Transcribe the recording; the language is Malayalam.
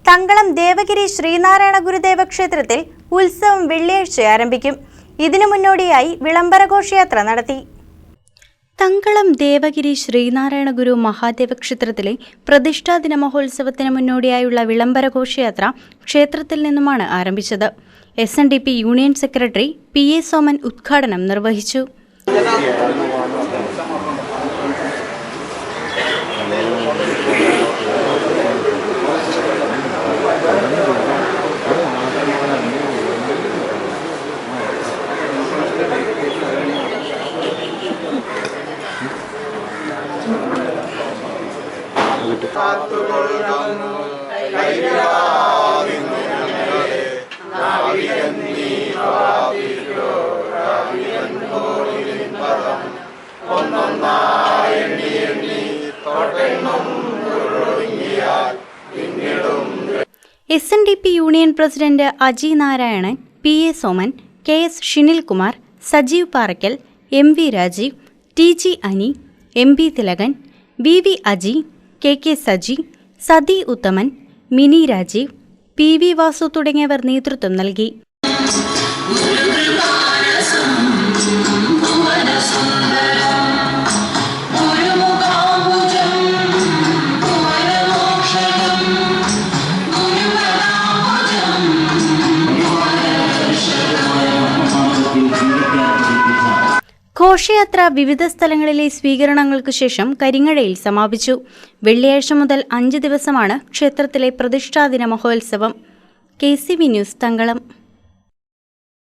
തങ്കളം ദേവഗിരി ശ്രീനാരായണ ഗുരുദേവ ക്ഷേത്രത്തിൽ ഉത്സവം വെള്ളിയാഴ്ച ആരംഭിക്കും. ഇതിനു മുന്നോടിയായി വിളംബര ഘോഷയാത്ര നടത്തി. തങ്കളം ദേവഗിരി ശ്രീനാരായണ ഗുരു മഹാദേവ ക്ഷേത്രത്തിലെ പ്രതിഷ്ഠാദിന മഹോത്സവത്തിന് മുന്നോടിയായുള്ള വിളംബര ഘോഷയാത്ര ക്ഷേത്രത്തിൽ നിന്നുമാണ് ആരംഭിച്ചത്. SNDP union secretary PA Soman ഉദ്ഘാടനം നിർവഹിച്ചു. SNDP union president Aji Narayanan, PA Soman, KS Shinilkumar, Sajeev Parakkal, MV Rajeev, TG Ani, MB Thilakan, VV Aji, KK Saji, Sathi Uthaman, Mini Rajeev, PV Vasu തുടങ്ങിയവർ നേതൃത്വം നൽകി. ഘോഷയാത്ര വിവിധ സ്ഥലങ്ങളിലെ സ്വീകരണങ്ങൾക്ക് ശേഷം കരിങ്ങഴയിൽ സമാപിച്ചു. വെള്ളിയാഴ്ച മുതൽ 5 ദിവസമാണ് ക്ഷേത്രത്തിലെ പ്രതിഷ്ഠാദിന മഹോത്സവം. KCV news, Thankalam.